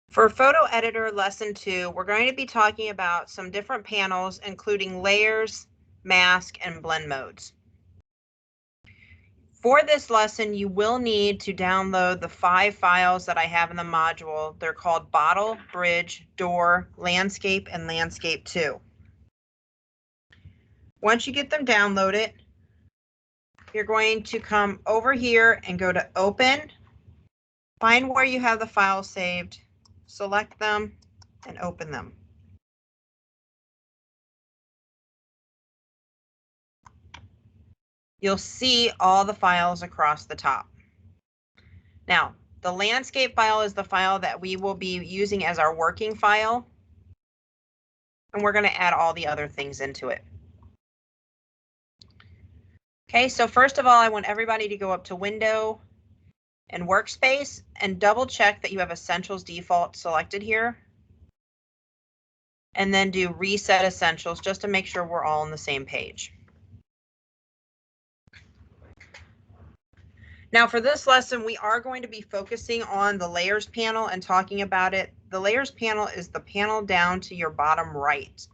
For Photo Editor Lesson 2, we're going to be talking about some different panels, including layers, mask, and blend modes. For this lesson, you will need to download the 5 files that I have in the module. They're called Bottle, Bridge, Door, Landscape, and Landscape 2. Once you get them downloaded, you're going to come over here and go to Open, find where you have the files saved, select them, and open them. You'll see all the files across the top. Now, the landscape file is the file that we will be using as our working file, and we're going to add all the other things into it. Okay, so first of all, I want everybody to go up to Window and Workspace and double check that you have Essentials Default selected here. And then do Reset Essentials just to make sure we're all on the same page. Now for this lesson, we are going to be focusing on the Layers panel and talking about it. The Layers panel is the panel down to your bottom right.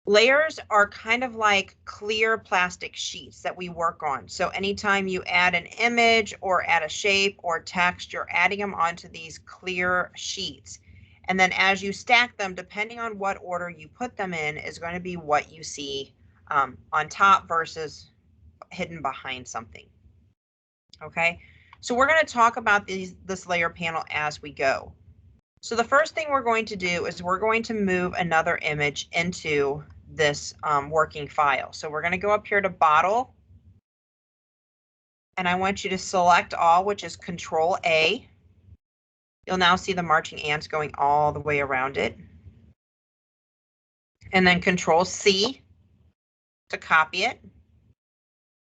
Layers are kind of like clear plastic sheets that we work on. So anytime you add an image or add a shape or text, you're adding them onto these clear sheets. And then as you stack them, depending on what order you put them in, is going to be what you see on top versus hidden behind something. Okay, so we're going to talk about this layer panel as we go. So the first thing we're going to do is we're going to move another image into this working file. So we're going to go up here to Bottle, and I want you to select all, which is Control A. You'll now see the marching ants going all the way around it. And then Control C to copy it.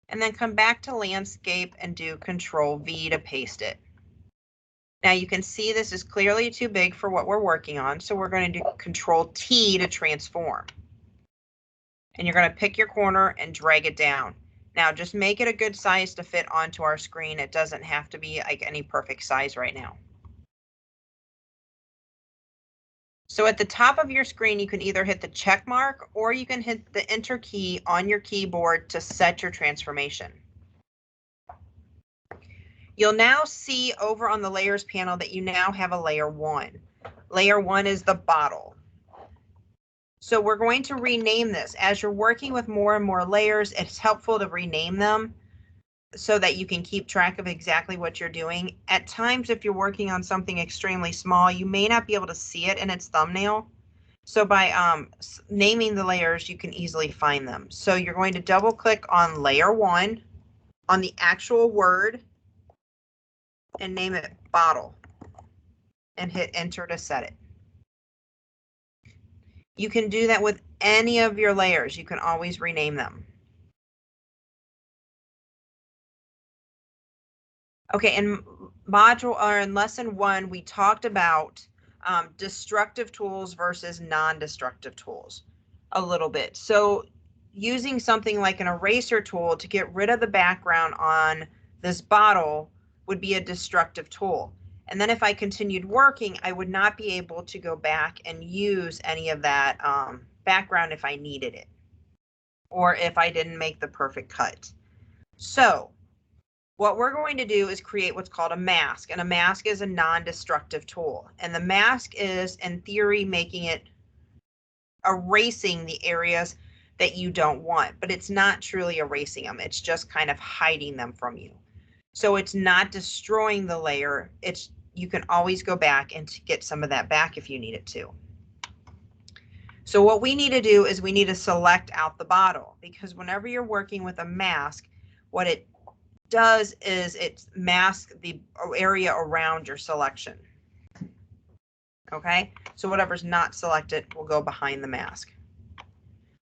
And then come back to Landscape and do Control V to paste it. Now you can see this is clearly too big for what we're working on, so we're going to do Control T to transform. And you're going to pick your corner and drag it down. Now just make it a good size to fit onto our screen. It doesn't have to be like any perfect size right now. So at the top of your screen, you can either hit the check mark or you can hit the Enter key on your keyboard to set your transformation. You'll now see over on the Layers panel that you now have a Layer 1. Layer 1 is the bottle. So we're going to rename this. As you're working with more and more layers, it's helpful to rename them so that you can keep track of exactly what you're doing. At times, if you're working on something extremely small, you may not be able to see it in its thumbnail. So by naming the layers, you can easily find them. So you're going to double click on Layer 1 on the actual word and name it Bottle and hit Enter to set it. You can do that with any of your layers. You can always rename them. Okay, in lesson 1, we talked about destructive tools versus non-destructive tools a little bit. So using something like an eraser tool to get rid of the background on this bottle would be a destructive tool. And then if I continued working, I would not be able to go back and use any of that background if I needed it, or if I didn't make the perfect cut. So what we're going to do is create what's called a mask, and a mask is a non-destructive tool. And the mask is, in theory, erasing the areas that you don't want, but it's not truly erasing them. It's just kind of hiding them from you. So it's not destroying the layer. You can always go back and get some of that back if you need it to. So what we need to do is we need to select out the bottle, because whenever you're working with a mask, what it does is it masks the area around your selection. Okay, so whatever's not selected will go behind the mask.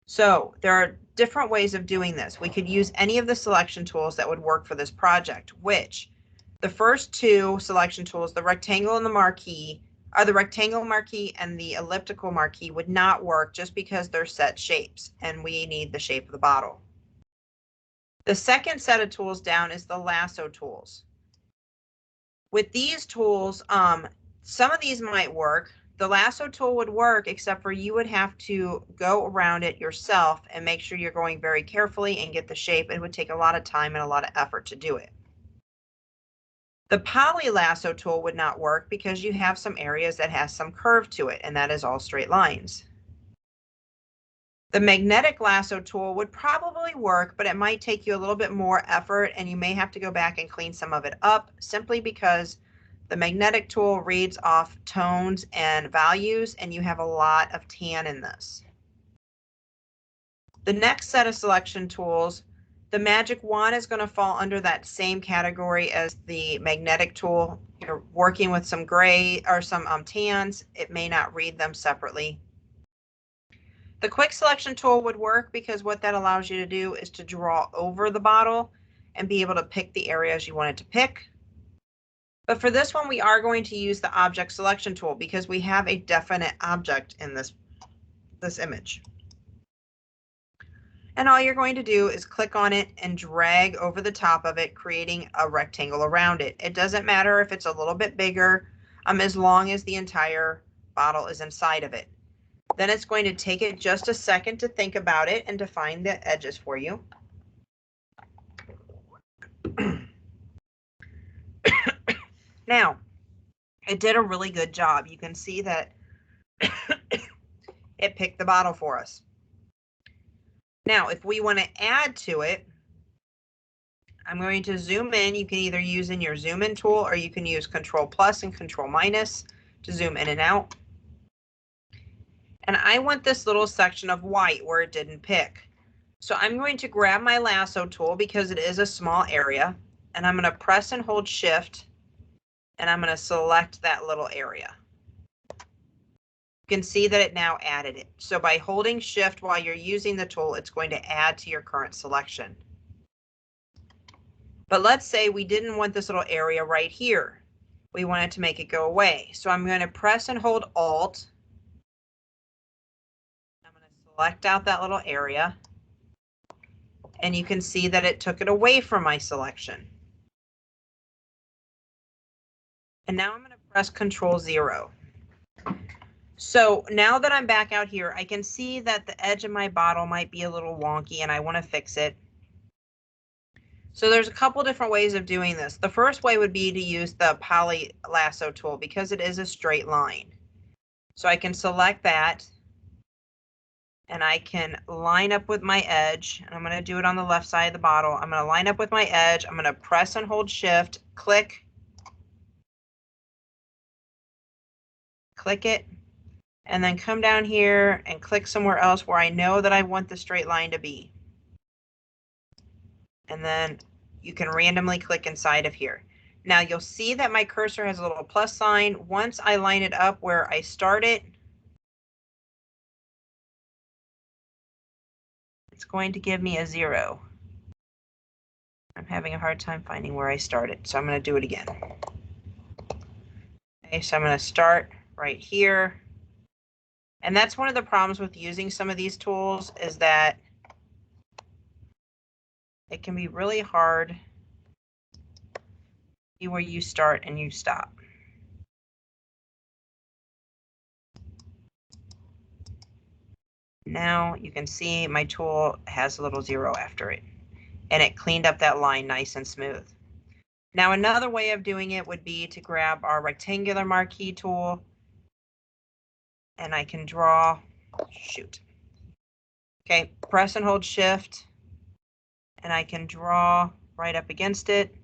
So there are different ways of doing this. We could use any of the selection tools that would work for this project, which the first 2 selection tools, the rectangle and the marquee, the rectangle marquee and the elliptical marquee would not work just because they're set shapes and we need the shape of the bottle. The second set of tools down is the lasso tools. With these tools, some of these might work. The lasso tool would work, except for you would have to go around it yourself and make sure you're going very carefully and get the shape. It would take a lot of time and a lot of effort to do it. The poly lasso tool would not work because you have some areas that has some curve to it, and that is all straight lines. The magnetic lasso tool would probably work, but it might take you a little bit more effort, and you may have to go back and clean some of it up simply because the magnetic tool reads off tones and values, and you have a lot of tan in this. The next set of selection tools, the magic wand is going to fall under that same category as the magnetic tool. You're working with some gray or some tans. It may not read them separately. The quick selection tool would work because what that allows you to do is to draw over the bottle and be able to pick the areas you wanted to pick. But for this one, we are going to use the object selection tool because we have a definite object in this image. And all you're going to do is click on it and drag over the top of it, creating a rectangle around it. It doesn't matter if it's a little bit bigger, as long as the entire bottle is inside of it. Then it's going to take it just a second to think about it and to find the edges for you. Now, it did a really good job. You can see that it picked the bottle for us. Now, if we want to add to it, I'm going to zoom in. You can either use in your zoom in tool or you can use Control plus and Control minus to zoom in and out. And I want this little section of white where it didn't pick. So I'm going to grab my lasso tool because it is a small area, and I'm going to press and hold Shift, and I'm going to select that little area. You can see that it now added it. So by holding Shift while you're using the tool, it's going to add to your current selection. But let's say we didn't want this little area right here. We wanted to make it go away. So I'm going to press and hold Alt. I'm going to select out that little area. And you can see that it took it away from my selection. And now I'm going to press Control 0. So now that I'm back out here, I can see that the edge of my bottle might be a little wonky and I want to fix it. So there's a couple different ways of doing this. The first way would be to use the poly lasso tool because it is a straight line. So I can select that and I can line up with my edge. And I'm going to do it on the left side of the bottle. I'm going to line up with my edge. I'm going to press and hold Shift, click it, and then come down here and click somewhere else where I know that I want the straight line to be. And then you can randomly click inside of here. Now you'll see that my cursor has a little plus sign. Once I line it up where I started, it's going to give me a 0. I'm having a hard time finding where I started, so I'm going to do it again. Okay, so I'm going to start right here. And that's one of the problems with using some of these tools is that it can be really hard to see where you start and you stop. Now you can see my tool has a little 0 after it, and it cleaned up that line nice and smooth. Now another way of doing it would be to grab our rectangular marquee tool, and I can draw, okay, press and hold Shift, and I can draw right up against it.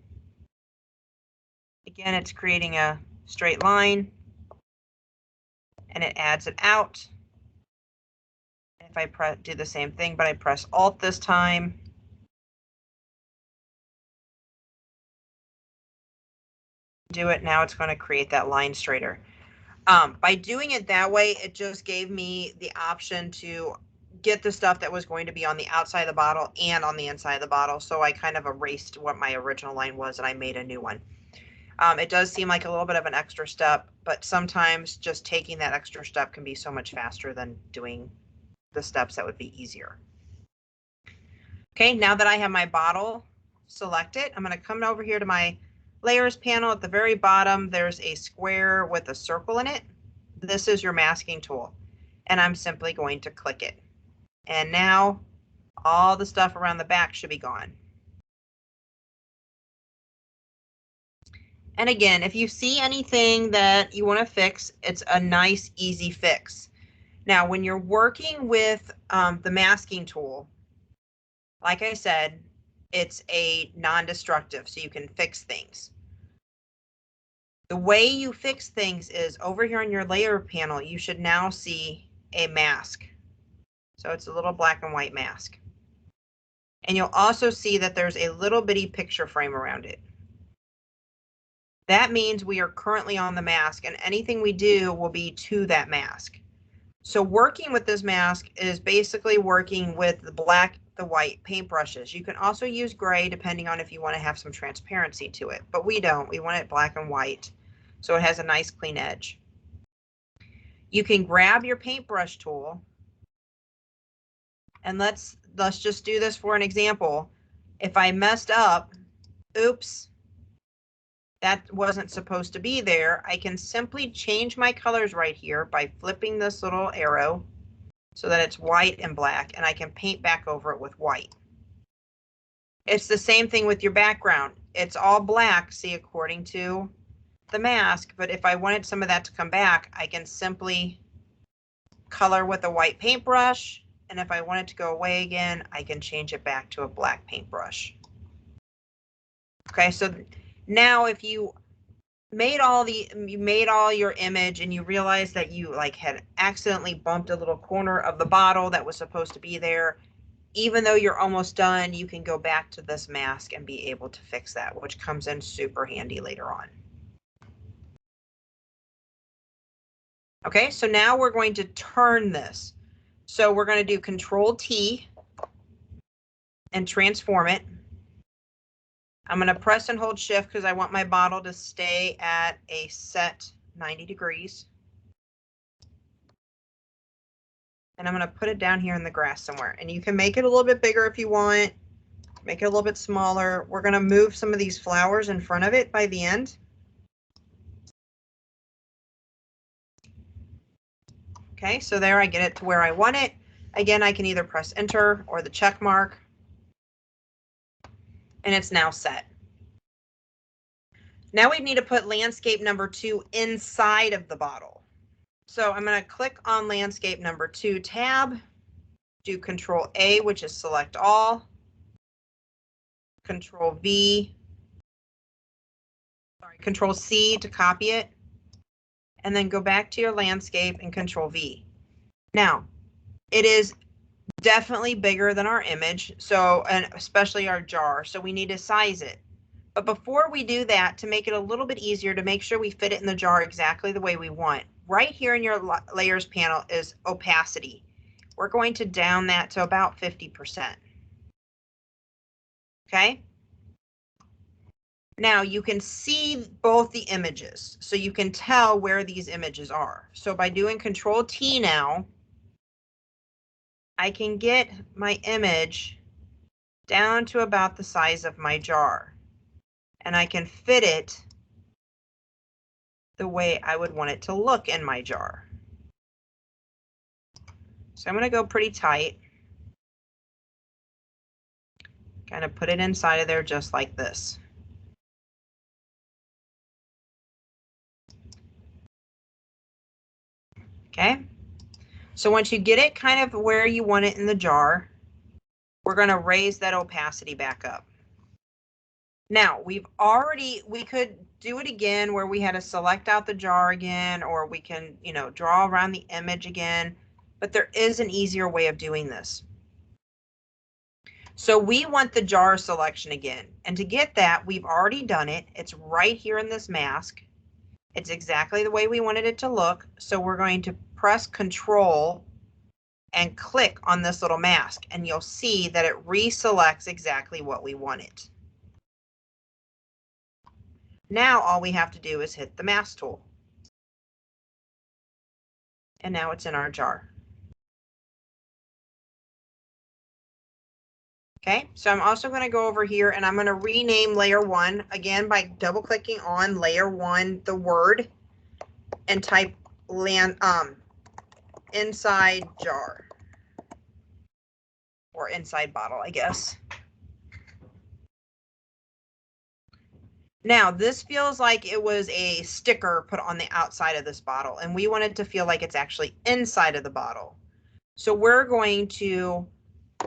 Again, it's creating a straight line, and it adds it out. If I do the same thing, but I press Alt this time, do it, now it's going to create that line straighter. By doing it that way, it just gave me the option to get the stuff that was going to be on the outside of the bottle and on the inside of the bottle. So I kind of erased what my original line was and I made a new one. It does seem like a little bit of an extra step, but sometimes just taking that extra step can be so much faster than doing the steps that would be easier. Okay, now that I have my bottle selected, I'm going to come over here to my layers panel. At the very bottom, there's a square with a circle in it. This is your masking tool, and I'm simply going to click it. And now all the stuff around the back should be gone. And again, if you see anything that you want to fix, it's a nice, easy fix. Now, when you're working with the masking tool, like I said, it's a non-destructive, so you can fix things. The way you fix things is over here on your layer panel, you should now see a mask. So it's a little black and white mask. And you'll also see that there's a little bitty picture frame around it. That means we are currently on the mask, and anything we do will be to that mask. So working with this mask is basically working with the black, the white paintbrushes. You can also use gray depending on if you want to have some transparency to it, but we don't. We want it black and white, so it has a nice clean edge. You can grab your paintbrush tool, and let's just do this for an example. If I messed up, oops, that wasn't supposed to be there, I can simply change my colors right here by flipping this little arrow so that it's white and black, and I can paint back over it with white. It's the same thing with your background. It's all black, see, according to the mask, but if I wanted some of that to come back, I can simply color with a white paintbrush, and if I want it to go away again, I can change it back to a black paintbrush. Okay, so now if you made all your image and you realize that you had accidentally bumped a little corner of the bottle that was supposed to be there, even though you're almost done, you can go back to this mask and be able to fix that, which comes in super handy later on. Okay, so now we're going to turn this. So we're going to do Control T and transform it. I'm going to press and hold Shift because I want my bottle to stay at a set 90 degrees. And I'm going to put it down here in the grass somewhere. And you can make it a little bit bigger if you want. Make it a little bit smaller. We're going to move some of these flowers in front of it by the end. Okay, so there I get it to where I want it. Again, I can either press Enter or the check mark. And it's now set. Now we need to put landscape number 2 inside of the bottle. So I'm going to click on landscape number 2 tab, do Control A, which is select all, Control C to copy it, and then go back to your landscape and Control V. Now, it is definitely bigger than our image, so, and especially our jar, so we need to size it. But before we do that, to make it a little bit easier to make sure we fit it in the jar exactly the way we want, right here in your layers panel is opacity. We're going to down that to about 50%. Okay. Now you can see both the images, so you can tell where these images are. So by doing Control T now, I can get my image down to about the size of my jar. And I can fit it the way I would want it to look in my jar. So I'm going to go pretty tight. Kind of put it inside of there just like this. Okay. So once you get it kind of where you want it in the jar, we're going to raise that opacity back up. Now we could do it again where we had to select out the jar again, or we can, draw around the image again, but there is an easier way of doing this. So we want the jar selection again, and to get that, we've already done it. It's right here in this mask. It's exactly the way we wanted it to look. So we're going to press Control and click on this little mask, and you'll see that it reselects exactly what we wanted. Now all we have to do is hit the mask tool. And now it's in our jar. Okay, so I'm also going to go over here and I'm going to rename layer 1 again by double clicking on layer 1, the word, and type inside jar, or inside bottle, I guess. Now this feels like it was a sticker put on the outside of this bottle, and we want it to feel like it's actually inside of the bottle. So we're going to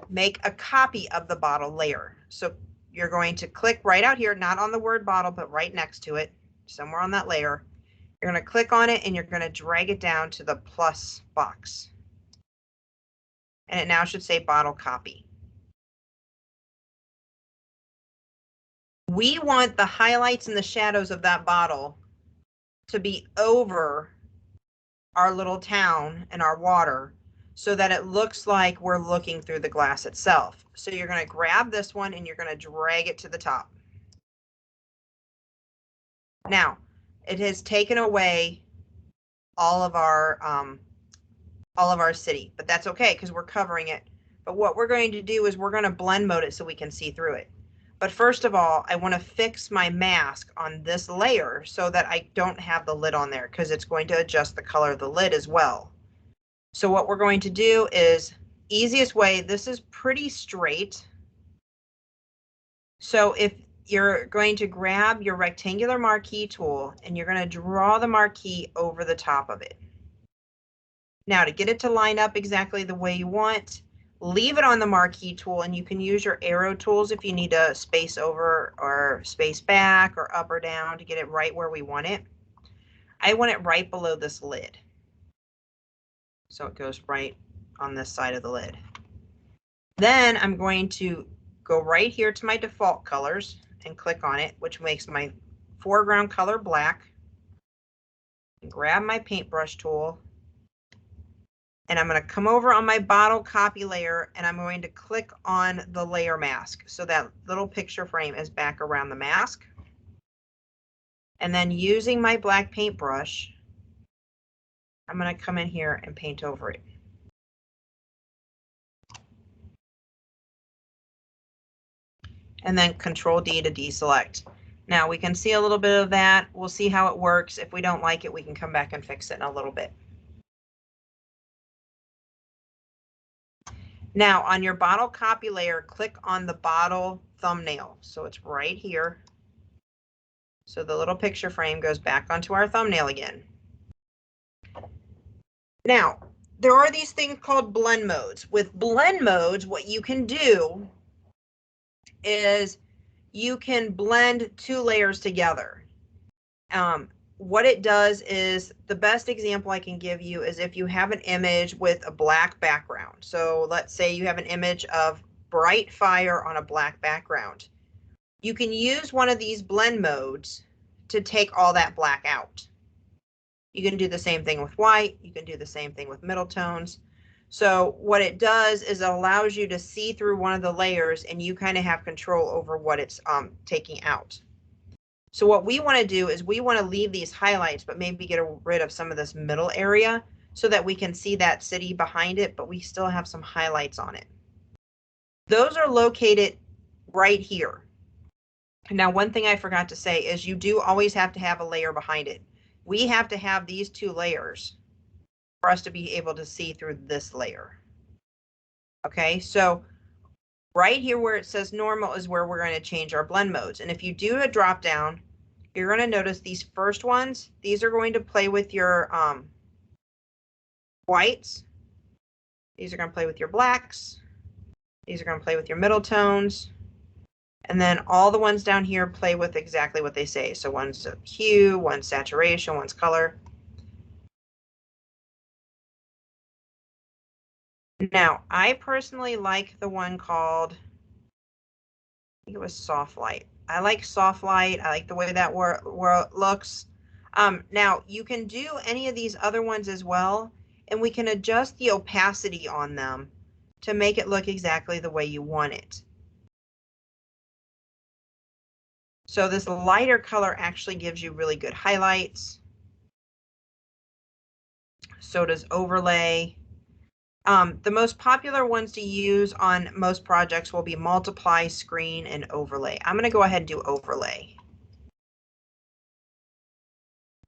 make a copy of the bottle layer. So you're going to click right out here, not on the word bottle, but right next to it, somewhere on that layer. You're going to click on it and you're going to drag it down to the plus box. And it now should say bottle copy. We want the highlights and the shadows of that bottle to be over our little town and our water so that it looks like we're looking through the glass itself. So you're going to grab this one and you're going to drag it to the top. Now, it has taken away all of our city, but that's okay because we're covering it. But what we're going to do is we're going to blend mode it so we can see through it. But first of all, I want to fix my mask on this layer so that I don't have the lid on there, because it's going to adjust the color of the lid as well. So what we're going to do is, easiest way, this is pretty straight. So if you're going to grab your rectangular marquee tool and you're going to draw the marquee over the top of it. Now to get it to line up exactly the way you want, leave it on the marquee tool, and you can use your arrow tools if you need to space over or space back or up or down to get it right where we want it. I want it right below this lid. So it goes right on this side of the lid. Then I'm going to go right here to my default colors and click on it, which makes my foreground color black. Grab my paintbrush tool. And I'm going to come over on my bottle copy layer and I'm going to click on the layer mask. So that little picture frame is back around the mask. And then using my black paintbrush, I'm going to come in here and paint over it. And then Control D to deselect. Now we can see a little bit of that. We'll see how it works. If we don't like it, we can come back and fix it in a little bit. Now on your bottle copy layer, click on the bottle thumbnail. So it's right here. So the little picture frame goes back onto our thumbnail again. Now, there are these things called blend modes. With blend modes, what you can do is you can blend two layers together. What it does is, the best example I can give you is if you have an image with a black background. So let's say you have an image of bright fire on a black background. You can use one of these blend modes to take all that black out. You can do the same thing with white. You can do the same thing with middle tones. So what it does is it allows you to see through one of the layers and you kind of have control over what it's taking out. So what we want to do is we want to leave these highlights, but maybe get rid of some of this middle area so that we can see that city behind it, but we still have some highlights on it. Those are located right here. Now, one thing I forgot to say is you do always have to have a layer behind it. We have to have these two layers for us to be able to see through this layer. Okay, so right here where it says normal is where we're going to change our blend modes. And if you do a drop down, you're going to notice these first ones, these are going to play with your whites. These are going to play with your blacks. These are going to play with your middle tones. And then all the ones down here play with exactly what they say. So one's a hue, one's saturation, one's color. Now, I personally like the one called, I think it was soft light. I like soft light. I like the way that looks. Now, you can do any of these other ones as well, and we can adjust the opacity on them to make it look exactly the way you want it. So this lighter color actually gives you really good highlights. So does overlay. The most popular ones to use on most projects will be multiply, screen, and overlay. I'm going to go ahead and do overlay.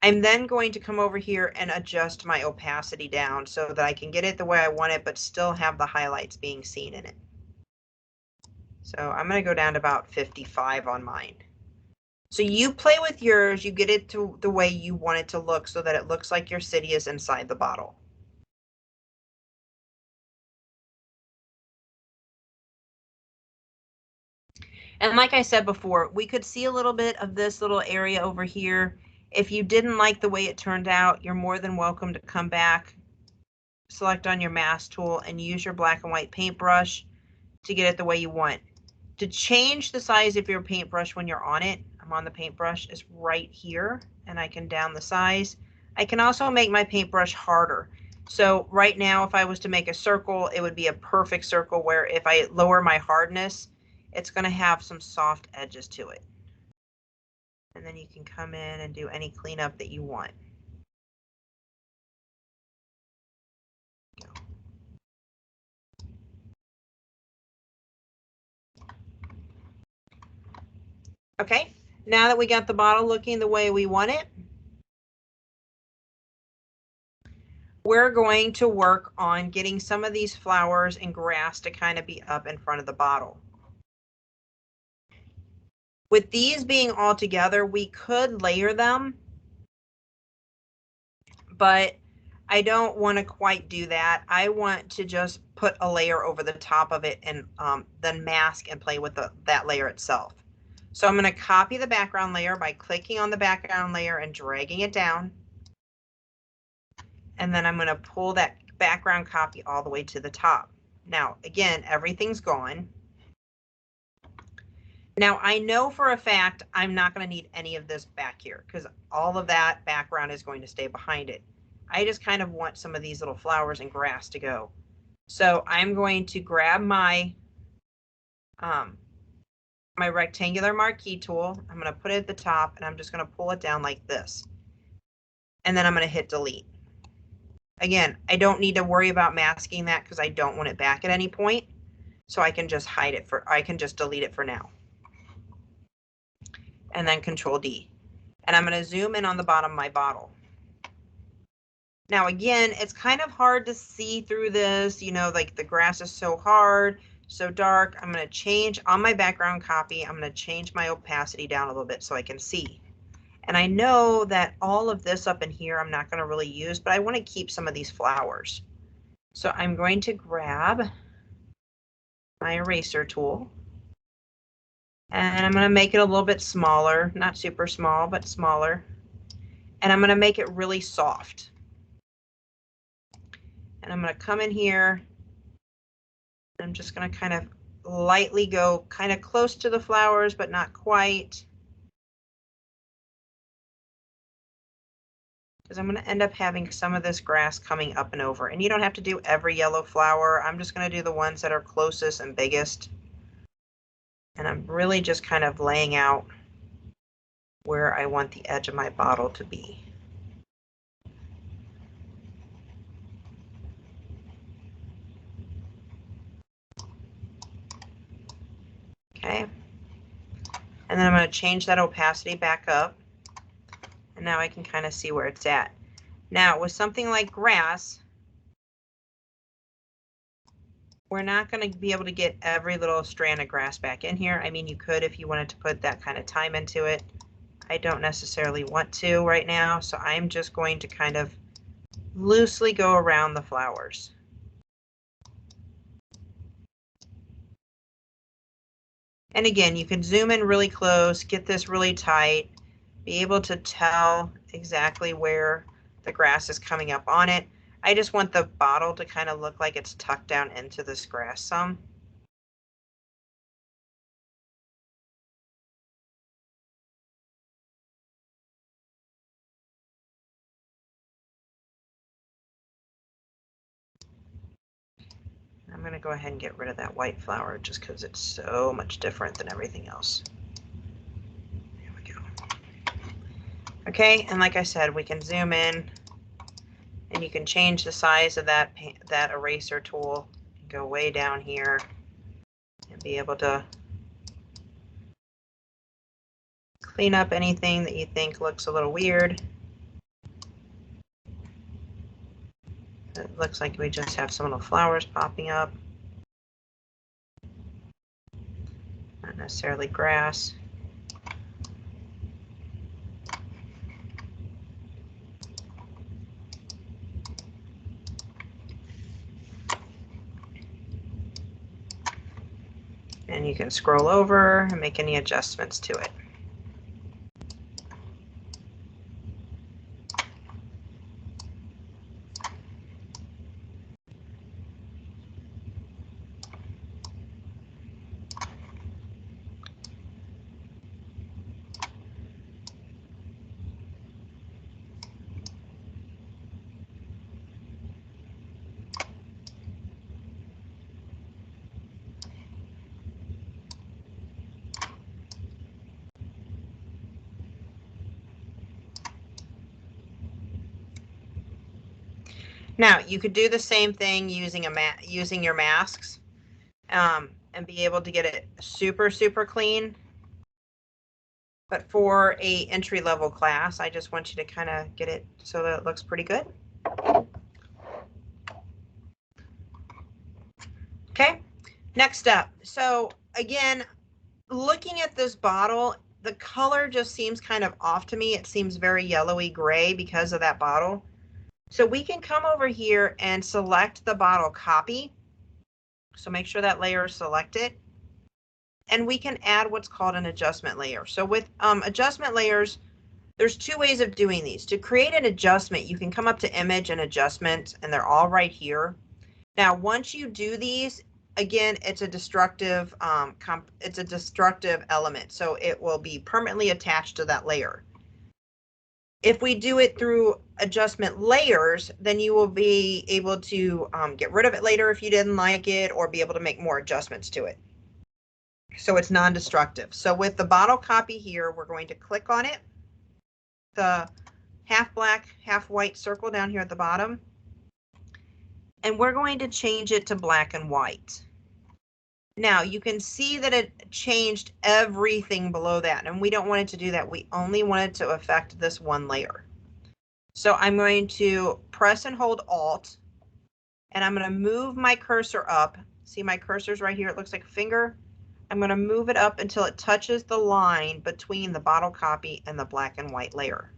I'm then going to come over here and adjust my opacity down so that I can get it the way I want it, but still have the highlights being seen in it. So I'm going to go down to about 55 on mine. So you play with yours, you get it to the way you want it to look so that it looks like your city is inside the bottle. And like I said before, we could see a little bit of this little area over here. If you didn't like the way it turned out, you're more than welcome to come back, select on your mask tool, and use your black and white paintbrush to get it the way you want. To change the size of your paintbrush when you're on it, I'm on the paintbrush, is right here, and I can down the size. I can also make my paintbrush harder. So right now, if I was to make a circle, it would be a perfect circle where if I lower my hardness, it's going to have some soft edges to it. And then you can come in and do any cleanup that you want. Okay, now that we got the bottle looking the way we want it, we're going to work on getting some of these flowers and grass to kind of be up in front of the bottle. With these being all together, we could layer them, but I don't want to quite do that. I want to just put a layer over the top of it and then mask and play with that layer itself. So I'm going to copy the background layer by clicking on the background layer and dragging it down. And then I'm going to pull that background copy all the way to the top. Now, again, everything's gone. Now, I know for a fact I'm not going to need any of this back here because all of that background is going to stay behind it. I just kind of want some of these little flowers and grass to go. So I'm going to grab my my rectangular marquee tool. I'm going to put it at the top and I'm just going to pull it down like this. And then I'm going to hit delete. Again, I don't need to worry about masking that because I don't want it back at any point. So I can just hide it I can just delete it for now. And then Control D. And I'm going to zoom in on the bottom of my bottle. Now, again, it's kind of hard to see through this, you know, like the grass is so hard, so dark. I'm going to change on my background copy. I'm going to change my opacity down a little bit so I can see. And I know that all of this up in here I'm not going to really use, but I want to keep some of these flowers. So I'm going to grab my eraser tool and I'm going to make it a little bit smaller, not super small, but smaller. And I'm going to make it really soft. And I'm going to come in here. I'm just going to kind of lightly go kind of close to the flowers, but not quite. Because I'm going to end up having some of this grass coming up and over. And you don't have to do every yellow flower. I'm just going to do the ones that are closest and biggest. And I'm really just kind of laying out where I want the edge of my bottle to be. Okay. And then I'm going to change that opacity back up. And now I can kind of see where it's at. Now, with something like grass, we're not going to be able to get every little strand of grass back in here. I mean, you could if you wanted to put that kind of time into it. I don't necessarily want to right now, so I'm just going to kind of loosely go around the flowers. And again, you can zoom in really close, get this really tight, be able to tell exactly where the grass is coming up on it. I just want the bottle to kind of look like it's tucked down into this grass some. I'm going to go ahead and get rid of that white flower just because it's so much different than everything else. There we go. Okay, and like I said, we can zoom in And you can change the size of that eraser tool. Go way down here and be able to clean up anything that you think looks a little weird. It looks like we just have some little flowers popping up. Not necessarily grass. And you can scroll over and make any adjustments to it. Now, you could do the same thing using using your masks and be able to get it super, super clean. But for a entry-level class, I just want you to kind of get it so that it looks pretty good. Okay, next up. So again, looking at this bottle, the color just seems kind of off to me. It seems very yellowy gray because of that bottle. So we can come over here and select the bottle copy. So make sure that layer is selected. And we can add what's called an adjustment layer. So with adjustment layers, there's two ways of doing these. To create an adjustment, you can come up to image and adjustment, and they're all right here. Now, once you do these, again, it's a destructive element. So it will be permanently attached to that layer. If we do it through adjustment layers, then you will be able to get rid of it later if you didn't like it, or be able to make more adjustments to it. So it's non-destructive. So with the bottle copy here, we're going to click on it, the half black, half white circle down here at the bottom, and we're going to change it to black and white. Now you can see that it changed everything below that, and we don't want it to do that. We only want it to affect this one layer. So I'm going to press and hold Alt, and I'm going to move my cursor up. See, my cursor's right here. It looks like a finger. I'm going to move it up until it touches the line between the bottle copy and the black and white layer.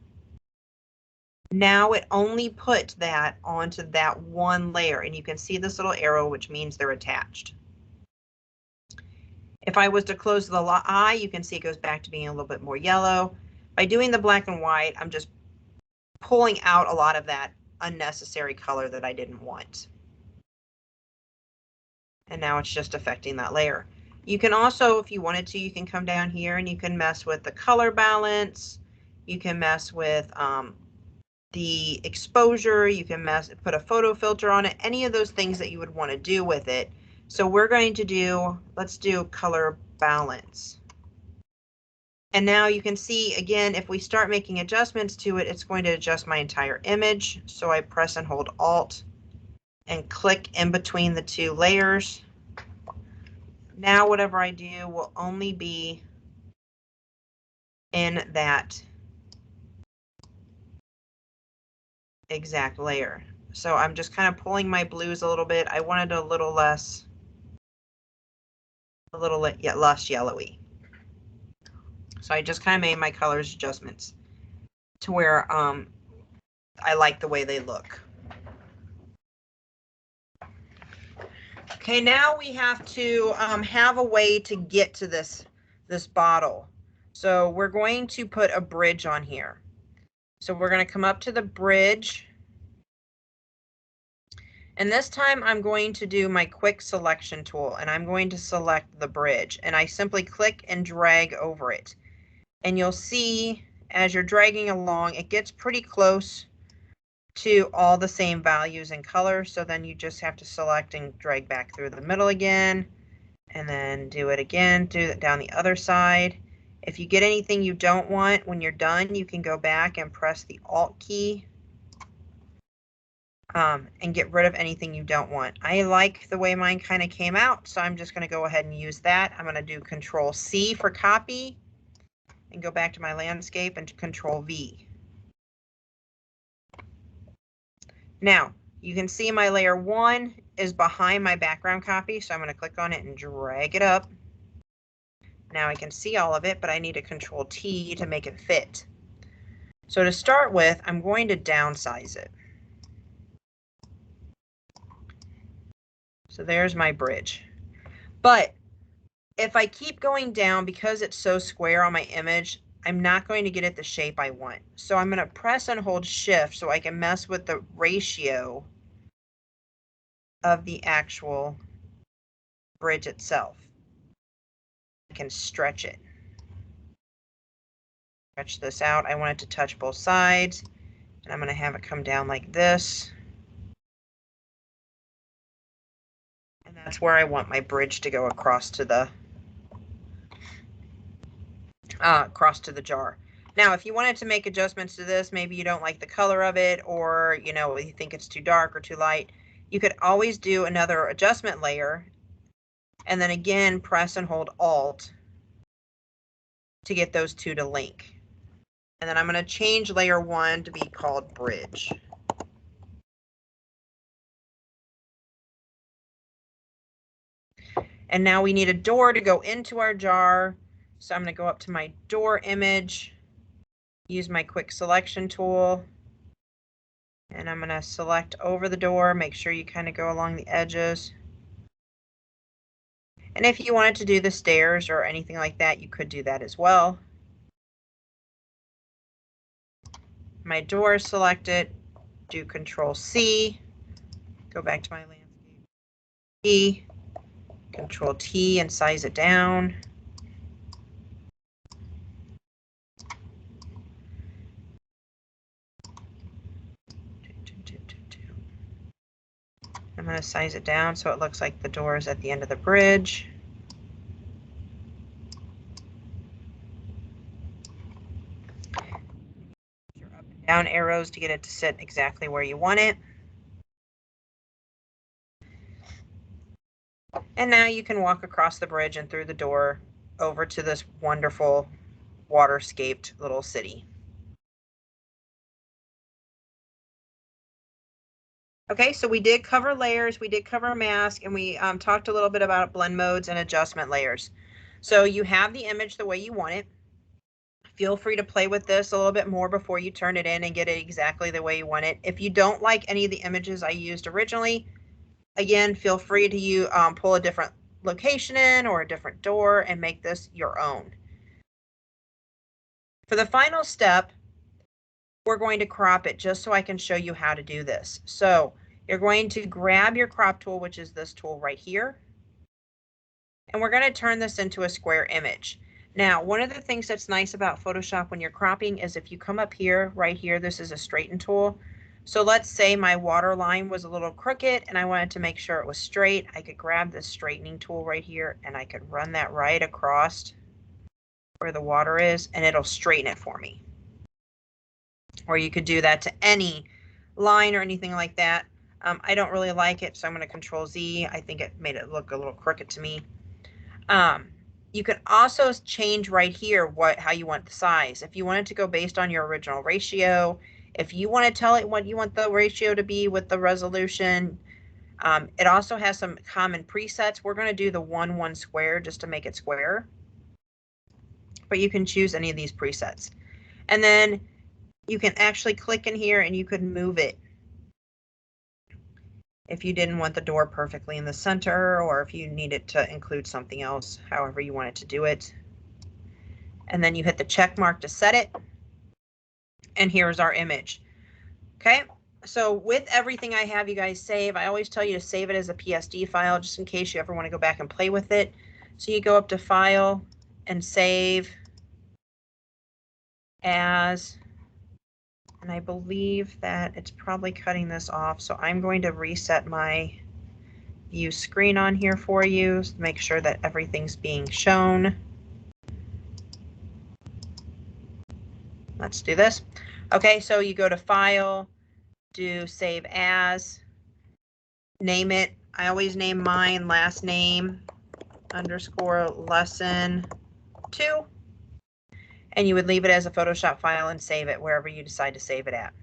Now it only put that onto that one layer, and you can see this little arrow, which means they're attached. If I was to close the eye, you can see it goes back to being a little bit more yellow. By doing the black and white, I'm just pulling out a lot of that unnecessary color that I didn't want. And now it's just affecting that layer. You can also, if you wanted to, you can come down here and you can mess with the color balance. You can mess with the exposure. You can put a photo filter on it, any of those things that you would want to do with it. So we're going to do, let's do color balance. And now you can see, again, if we start making adjustments to it, it's going to adjust my entire image. So I press and hold Alt and click in between the two layers. Now whatever I do will only be in that exact layer. So I'm just kind of pulling my blues a little bit. I wanted a little less yellowy. So I just kind of made my colors adjustments to where I like the way they look. Okay, now we have to have a way to get to this bottle. So we're going to put a bridge on here. So we're going to come up to the bridge. And this time I'm going to do my quick selection tool, and I'm going to select the bridge, and I simply click and drag over it. And you'll see as you're dragging along, it gets pretty close to all the same values and colors. So then you just have to select and drag back through the middle again, and then do it again, do it down the other side. If you get anything you don't want, when you're done, you can go back and press the Alt key and get rid of anything you don't want. I like the way mine kind of came out, so I'm just going to go ahead and use that. I'm going to do Control C for copy and go back to my landscape and Control V. Now, you can see my layer 1 is behind my background copy, so I'm going to click on it and drag it up. Now I can see all of it, but I need a Control T to make it fit. So to start with, I'm going to downsize it. So there's my bridge. But if I keep going down, because it's so square on my image, I'm not going to get it the shape I want. So I'm going to press and hold Shift so I can mess with the ratio of the actual bridge itself. I can stretch it. Stretch this out. I want it to touch both sides, and I'm going to have it come down like this. And that's where I want my bridge to go across to the jar. Now, if you wanted to make adjustments to this, maybe you don't like the color of it, or you think it's too dark or too light, you could always do another adjustment layer, and then again press and hold Alt to get those two to link. And then I'm going to change layer 1 to be called Bridge. And now we need a door to go into our jar. So I'm going to go up to my door image, use my quick selection tool, and I'm going to select over the door. Make sure you kind of go along the edges. And if you wanted to do the stairs or anything like that, you could do that as well. My door is selected, do Control C, go back to my landscape, E, Control T and size it down. I'm going to size it down so it looks like the door is at the end of the bridge. Your up and down arrows to get it to sit exactly where you want it. And now you can walk across the bridge and through the door over to this wonderful waterscaped little city. Okay, so we did cover layers, we did cover mask, and we talked a little bit about blend modes and adjustment layers. So you have the image the way you want it. Feel free to play with this a little bit more before you turn it in and get it exactly the way you want it. If you don't like any of the images I used originally, again, feel free to pull a different location in or a different door and make this your own. For the final step, we're going to crop it just so I can show you how to do this. So you're going to grab your crop tool, which is this tool right here, and we're going to turn this into a square image. Now, one of the things that's nice about Photoshop when you're cropping is if you come up here, right here, this is a straighten tool. So let's say my water line was a little crooked and I wanted to make sure it was straight. I could grab this straightening tool right here and I could run that right across where the water is and it'll straighten it for me. Or you could do that to any line or anything like that. I don't really like it, so I'm going to Control Z. I think it made it look a little crooked to me. You can also change right here how you want the size. If you want it to go based on your original ratio, if you want to tell it what you want the ratio to be with the resolution, it also has some common presets. We're going to do the 1:1 square just to make it square, but you can choose any of these presets. And then you can actually click in here and you could move it if you didn't want the door perfectly in the center, or if you needed to include something else, however you wanted to do it. And then you hit the check mark to set it. And here's our image. Okay, so with everything I have you guys save, I always tell you to save it as a PSD file just in case you ever want to go back and play with it. So you go up to File and Save As. And I believe that it's probably cutting this off. So I'm going to reset my view screen on here for you. Make sure that everything's being shown. Let's do this. Okay, so you go to File, do save as, name it. I always name mine last name underscore lesson 2. And you would leave it as a Photoshop file and save it wherever you decide to save it at.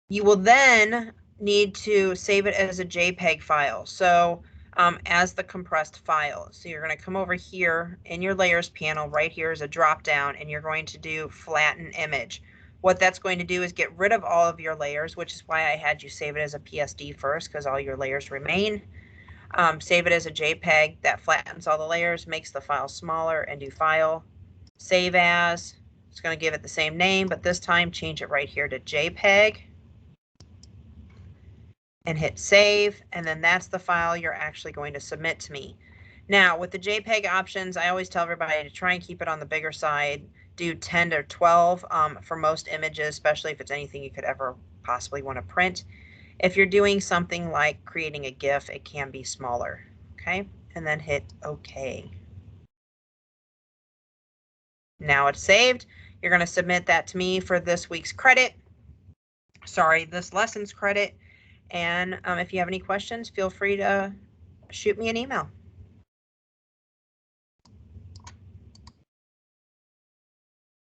You will then need to save it as a JPEG file. So as the compressed file. So you're going to come over here in your layers panel. Right here is a drop down, and you're going to do flatten image. What that's going to do is get rid of all of your layers, which is why I had you save it as a PSD first, because all your layers remain. Save it as a JPEG. That flattens all the layers, makes the file smaller, and do file, save as. It's going to give it the same name, but this time change it right here to JPEG and hit save, and then that's the file you're actually going to submit to me. Now, with the JPEG options, I always tell everybody to try and keep it on the bigger side. Do 10 to 12 for most images, especially if it's anything you could ever possibly want to print. If you're doing something like creating a GIF, it can be smaller. Okay, and then hit OK. Now it's saved. You're going to submit that to me for this week's credit. Sorry, this lesson's credit. And if you have any questions, feel free to shoot me an email.